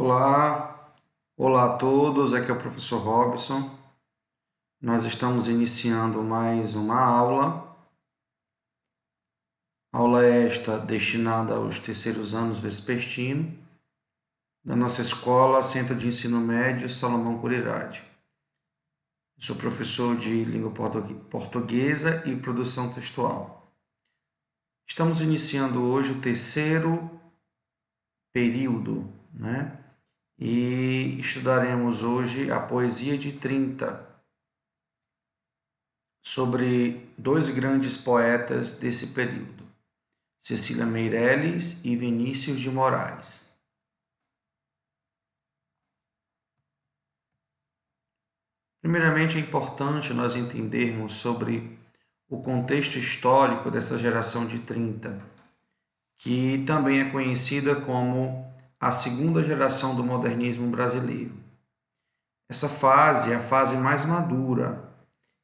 Olá, olá a todos, aqui é o professor Robson. Nós estamos iniciando mais uma aula. Aula esta destinada aos terceiros anos vespertino, da nossa escola, Centro de Ensino Médio Salomão Curirade. Sou professor de língua portuguesa e produção textual. Estamos iniciando hoje o terceiro período, né? E estudaremos hoje a poesia de 30, sobre dois grandes poetas desse período, Cecília Meirelles e Vinícius de Moraes. Primeiramente, é importante nós entendermos sobre o contexto histórico dessa geração de 30, que também é conhecida como a segunda geração do modernismo brasileiro. Essa fase é a fase mais madura,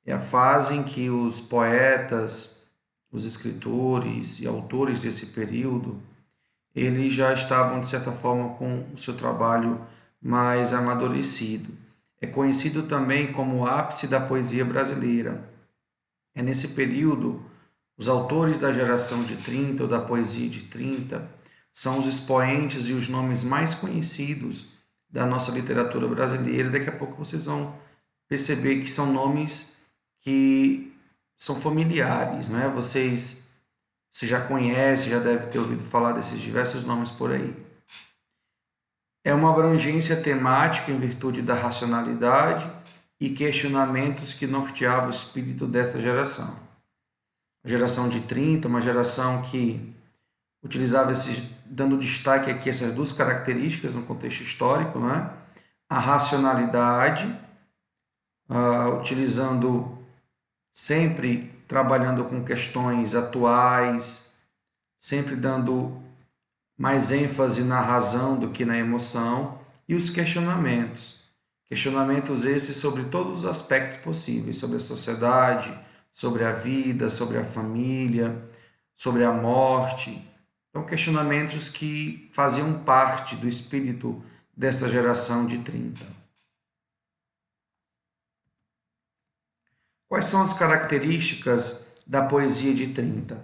é a fase em que os poetas, os escritores e autores desse período, eles já estavam, de certa forma, com o seu trabalho mais amadurecido. É conhecido também como o ápice da poesia brasileira. É nesse período, os autores da geração de 30 ou da poesia de 30 são os expoentes e os nomes mais conhecidos da nossa literatura brasileira. Daqui a pouco vocês vão perceber que são nomes que são familiares, né? Você já conhece, já deve ter ouvido falar desses diversos nomes por aí. É uma abrangência temática em virtude da racionalidade e questionamentos que norteavam o espírito desta geração. A geração de 30, uma geração que utilizava dando destaque aqui essas duas características no contexto histórico, né? A racionalidade, utilizando sempre trabalhando com questões atuais, sempre dando mais ênfase na razão do que na emoção, e os questionamentos. Questionamentos esses sobre todos os aspectos possíveis, sobre a sociedade, sobre a vida, sobre a família, sobre a morte. Então, questionamentos que faziam parte do espírito dessa geração de 30. Quais são as características da poesia de 30?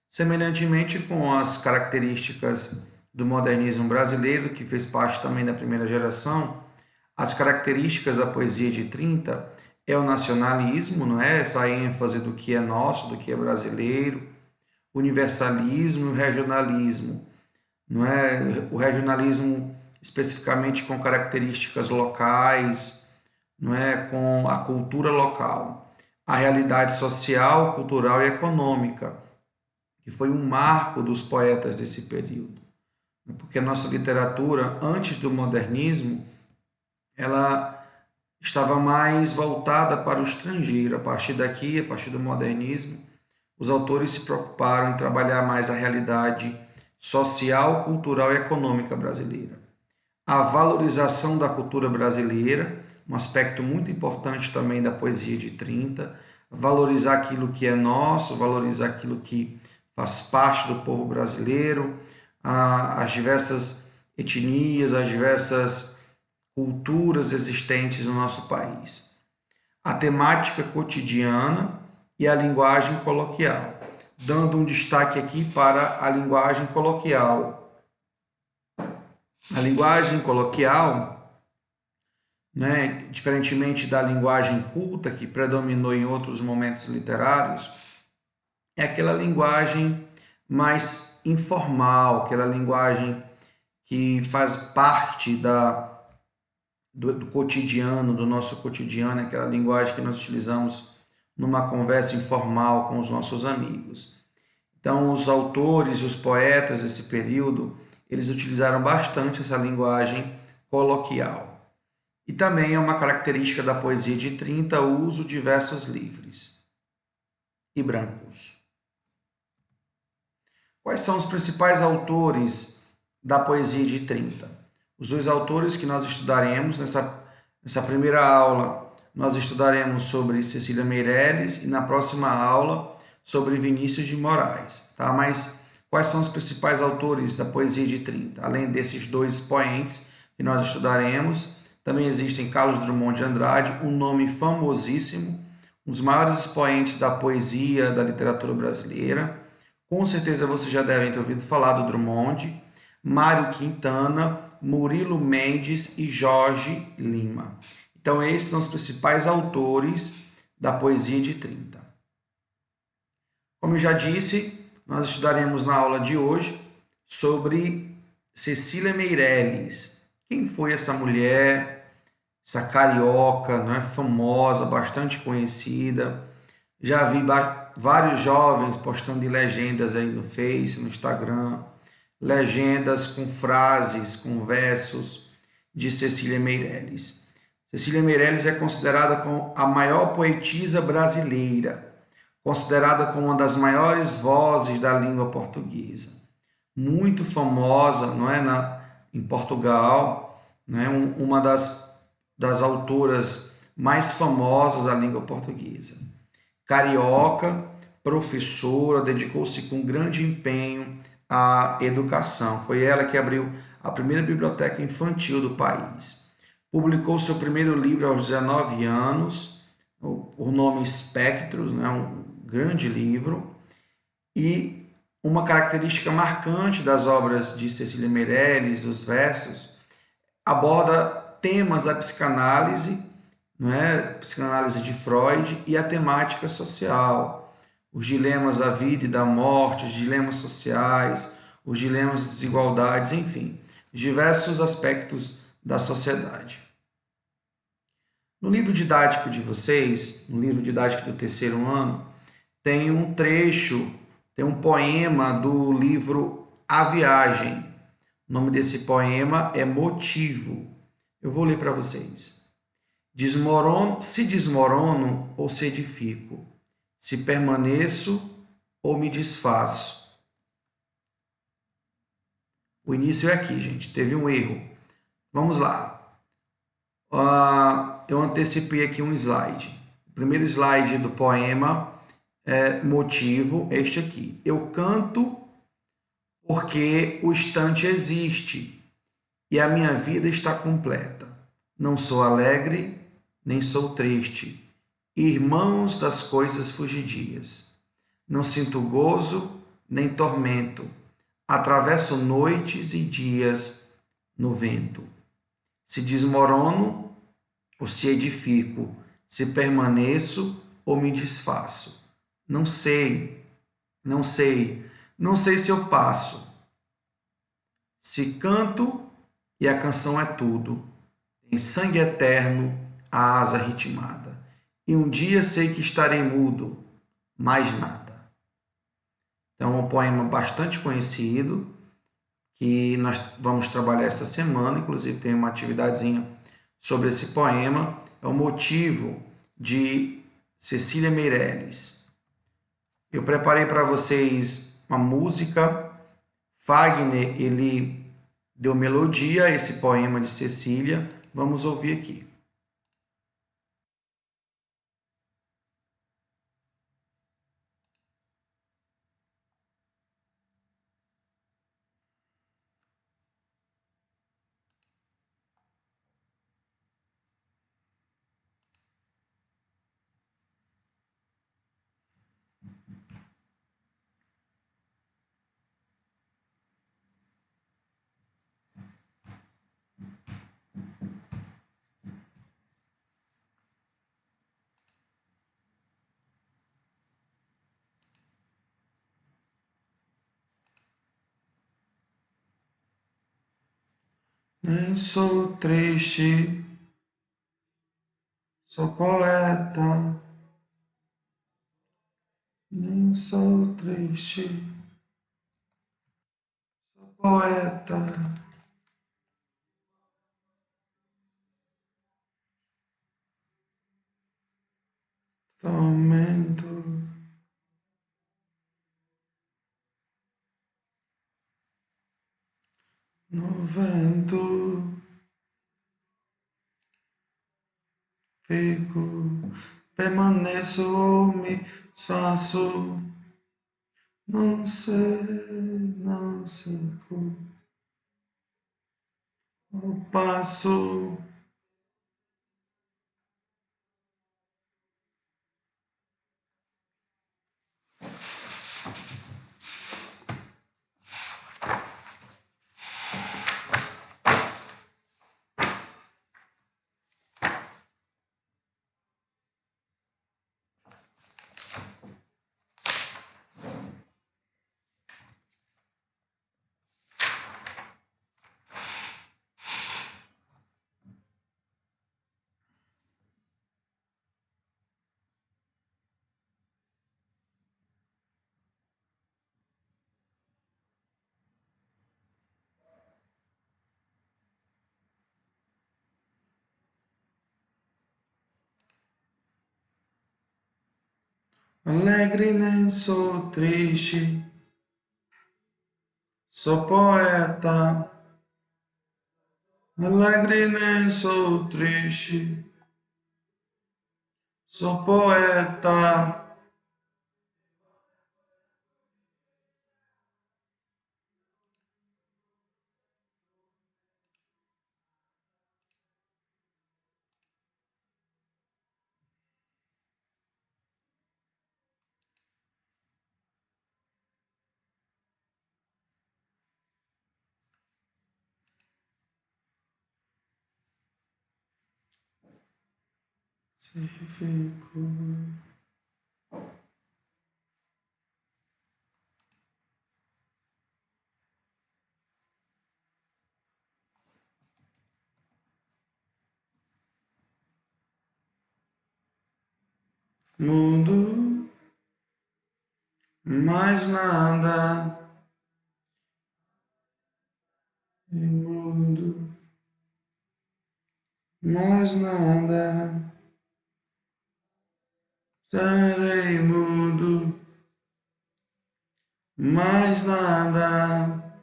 Semelhantemente com as características do modernismo brasileiro, que fez parte também da primeira geração, as características da poesia de 30 é o nacionalismo, não é? Essa ênfase do que é nosso, do que é brasileiro, universalismo e o regionalismo, não é? O regionalismo especificamente com características locais, não é? Com a cultura local. A realidade social, cultural e econômica, que foi um marco dos poetas desse período. Porque a nossa literatura, antes do modernismo, ela estava mais voltada para o estrangeiro. A partir daqui, a partir do modernismo, os autores se preocuparam em trabalhar mais a realidade social, cultural e econômica brasileira. A valorização da cultura brasileira, um aspecto muito importante também da poesia de 30, valorizar aquilo que é nosso, valorizar aquilo que faz parte do povo brasileiro, as diversas etnias, as diversas culturas existentes no nosso país. A temática cotidiana e a linguagem coloquial, dando um destaque aqui para a linguagem coloquial. A linguagem coloquial, né, diferentemente da linguagem culta que predominou em outros momentos literários, é aquela linguagem mais informal, aquela linguagem que faz parte do cotidiano, do nosso cotidiano, aquela linguagem que nós utilizamos numa conversa informal com os nossos amigos. Então, os autores e os poetas desse período, eles utilizaram bastante essa linguagem coloquial. E também é uma característica da poesia de 30 o uso de versos livres e brancos. Quais são os principais autores da poesia de 30? Os dois autores que nós estudaremos nessa primeira aula, nós estudaremos sobre Cecília Meirelles e na próxima aula sobre Vinícius de Moraes. Tá? Mas quais são os principais autores da poesia de 30? Além desses dois expoentes, que nós estudaremos. Também existem Carlos Drummond de Andrade, um nome famosíssimo, um dos maiores expoentes da poesia, da literatura brasileira. Com certeza vocês já devem ter ouvido falar do Drummond, Mário Quintana, Murilo Mendes e Jorge Lima. Então, esses são os principais autores da poesia de 30. Como eu já disse, nós estudaremos na aula de hoje sobre Cecília Meirelles. Quem foi essa mulher, essa carioca, né, famosa, bastante conhecida? Já vi vários jovens postando legendas aí no Face, no Instagram, legendas com frases, com versos de Cecília Meirelles. Cecília Meirelles é considerada como a maior poetisa brasileira, considerada como uma das maiores vozes da língua portuguesa. Muito famosa, não é, em Portugal, né, uma das autoras mais famosas da língua portuguesa. Carioca, professora, dedicou-se com grande empenho à educação. Foi ela que abriu a primeira biblioteca infantil do país. Publicou seu primeiro livro aos 19 anos, o nome Espectros, né, um grande livro. E uma característica marcante das obras de Cecília Meirelles, os versos, aborda temas da psicanálise, né, psicanálise de Freud e a temática social, os dilemas da vida e da morte, os dilemas sociais, os dilemas de desigualdades, enfim, diversos aspectos da sociedade. No livro didático de vocês, no livro didático do terceiro ano, tem um trecho, tem um poema do livro A Viagem. O nome desse poema é Motivo. Eu vou ler para vocês. Se desmorono ou se edifico, se permaneço ou me desfaço. O início é aqui, gente, teve um erro. Vamos lá. Eu antecipei aqui um slide. O primeiro slide do poema é Motivo, este aqui. Eu canto porque o instante existe e a minha vida está completa. Não sou alegre, nem sou triste, irmãos das coisas fugidias. Não sinto gozo, nem tormento, atravesso noites e dias no vento. Se desmorono ou se edifico, se permaneço ou me desfaço. Não sei se eu passo. Se canto e a canção é tudo, em sangue eterno a asa ritmada. E um dia sei que estarei mudo, mais nada. Então, é um poema bastante conhecido, que nós vamos trabalhar essa semana, inclusive tem uma atividadezinha sobre esse poema, é o Motivo, de Cecília Meirelles. Eu preparei para vocês uma música, Fagner, ele deu melodia a esse poema de Cecília, vamos ouvir aqui. Nem sou triste, sou poeta. Nem sou triste, sou poeta. Tormento no vento. Fico, permaneço ou me desfaço. Não sei passo. Alegre nem sou triste, sou poeta. Alegre nem sou triste, sou poeta. Se fico mudo, mais nada, e mudo, mais nada, serei mudo, mais nada,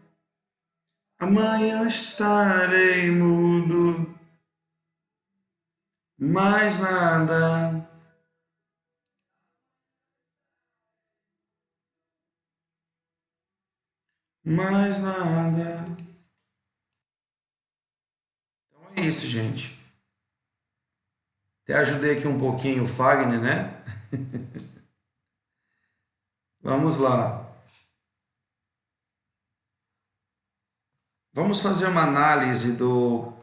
amanhã estarei mudo, mais nada. Mais nada. Então é isso, gente. Até ajudei aqui um pouquinho o Fagner, né? Vamos lá. Vamos fazer uma análise do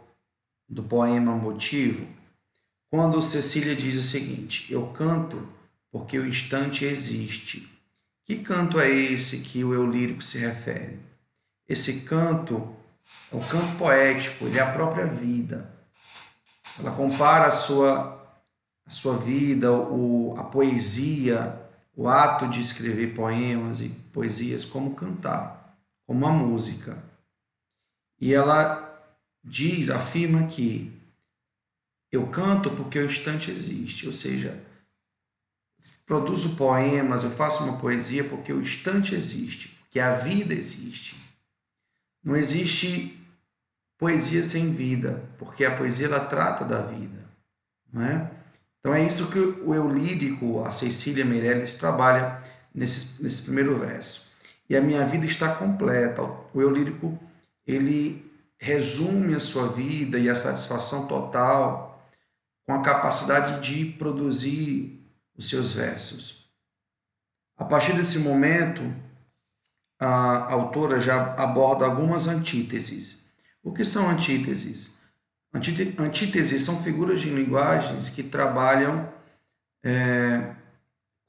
poema Motivo, quando Cecília diz o seguinte: eu canto porque o instante existe. Que canto é esse que o eu lírico se refere? Esse canto é o canto poético, ele é a própria vida. Ela compara a sua vida, a poesia, o ato de escrever poemas e poesias como cantar, como a música. E ela afirma que eu canto porque o instante existe, ou seja, produzo poemas, eu faço uma poesia porque o instante existe, porque a vida existe. Não existe poesia sem vida, porque a poesia ela trata da vida, não é? Então é isso que o eu lírico, a Cecília Meirelles, trabalha nesse primeiro verso. E a minha vida está completa. O eu lírico, ele resume a sua vida e a satisfação total com a capacidade de produzir os seus versos. A partir desse momento, a autora já aborda algumas antíteses. O que são antíteses? Antíteses são figuras de linguagens que trabalham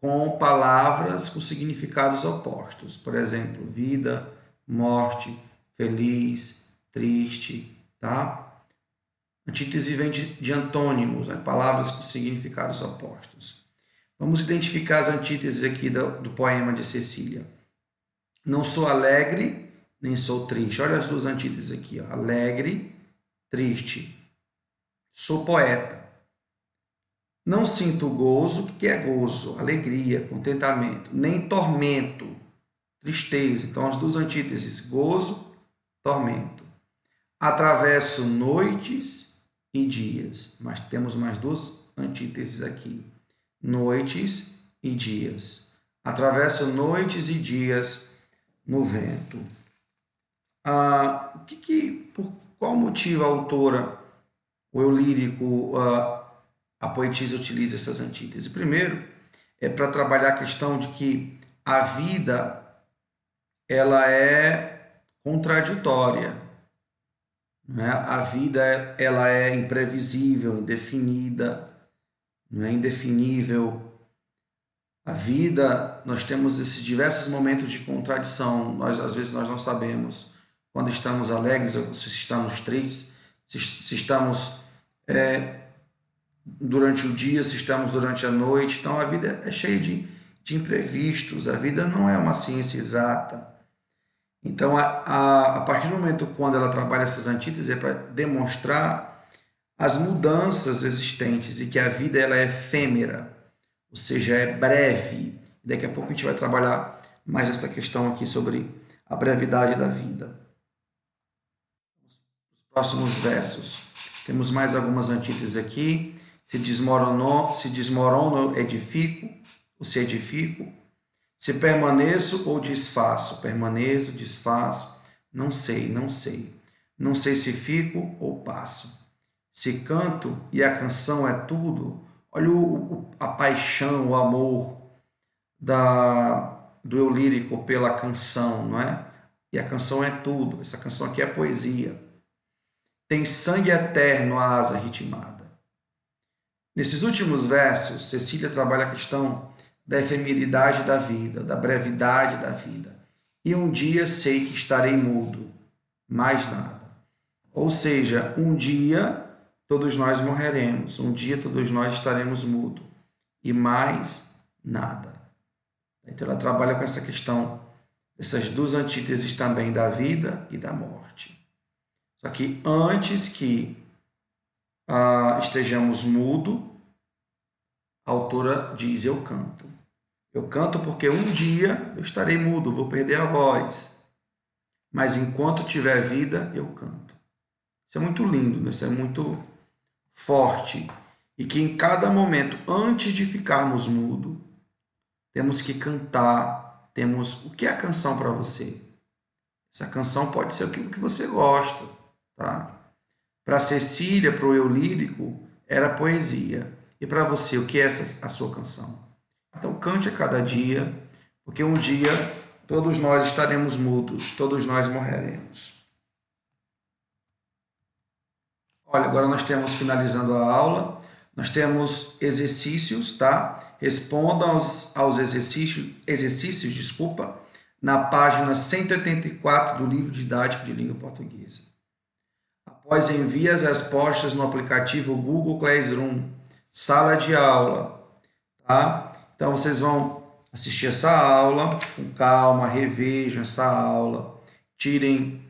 com palavras com significados opostos. Por exemplo, vida, morte, feliz, triste, tá? Antítese vem de antônimos, né? Palavras com significados opostos. Vamos identificar as antíteses aqui do poema de Cecília. Não sou alegre, nem sou triste. Olha as duas antíteses aqui, ó. Alegre, triste. Sou poeta. Não sinto gozo, que é gozo, alegria, contentamento, nem tormento, tristeza. Então, as duas antíteses, gozo, tormento. Atravesso noites e dias, mas temos mais duas antíteses aqui, noites e dias. Atravesso noites e dias no vento. Qual qual motivo a autora, o eu lírico, a poetisa utiliza essas antíteses? Primeiro, é para trabalhar a questão de que a vida ela é contraditória, né? A vida ela é imprevisível, indefinida, não é indefinível. A vida, nós temos esses diversos momentos de contradição. Às vezes nós não sabemos quando estamos alegres ou se estamos tristes, se estamos durante o dia, se estamos durante a noite. Então a vida é cheia de imprevistos. A vida não é uma ciência exata. Então, a partir do momento quando ela trabalha essas antíteses, é para demonstrar as mudanças existentes e que a vida ela é efêmera, ou seja, é breve. Daqui a pouco a gente vai trabalhar mais essa questão aqui sobre a brevidade da vida. Os próximos versos. Temos mais algumas antíteses aqui. Se desmorono, edifico, ou se edifico. Se permaneço ou desfaço. Permaneço, desfaço. Não sei, não sei. Não sei se fico ou passo. Se canto e a canção é tudo. Olha a paixão, o amor do eu lírico pela canção, não é? E a canção é tudo. Essa canção aqui é poesia. Tem sangue eterno a asa ritmada. Nesses últimos versos, Cecília trabalha a questão da efemeridade da vida, da brevidade da vida. E um dia sei que estarei mudo, mais nada. Ou seja, um dia todos nós morreremos, um dia todos nós estaremos mudos, e mais nada. Então ela trabalha com essa questão, essas duas antíteses também da vida e da morte. Só que antes que estejamos mudos, a autora diz, eu canto. Eu canto porque um dia eu estarei mudo, vou perder a voz. Mas enquanto tiver vida, eu canto. Isso é muito lindo, né? Isso é muito forte. E que em cada momento, antes de ficarmos mudos, temos que cantar. O que é a canção para você? Essa canção pode ser aquilo que você gosta, tá? Para Cecília, para o eu lírico, era poesia. E para você, o que é a sua canção? Então, cante a cada dia, porque um dia todos nós estaremos mudos, todos nós morreremos. Olha, agora nós temos, finalizando a aula, nós temos exercícios, tá? Responda aos exercícios, na página 184 do livro didático de língua portuguesa. Após envie as respostas no aplicativo Google Classroom, sala de aula, tá? Então, vocês vão assistir essa aula com calma, revejam essa aula, tirem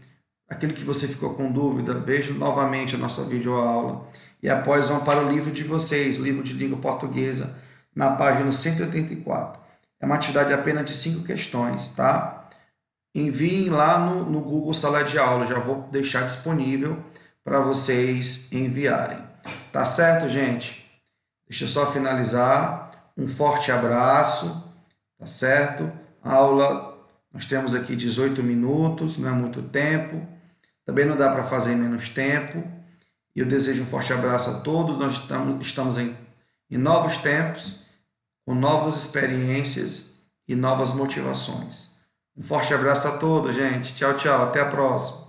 aquilo que você ficou com dúvida, vejam novamente a nossa videoaula e após vão para o livro de vocês, o livro de língua portuguesa, na página 184. É uma atividade apenas de 5 questões, tá? Enviem lá no Google Sala de Aula, já vou deixar disponível para vocês enviarem. Tá certo, gente? Deixa eu só finalizar. Um forte abraço, tá certo? A aula, nós temos aqui 18 minutos, não é muito tempo. Também não dá para fazer em menos tempo. E eu desejo um forte abraço a todos. Nós estamos em novos tempos, com novas experiências e novas motivações. Um forte abraço a todos, gente. Tchau, tchau. Até a próxima.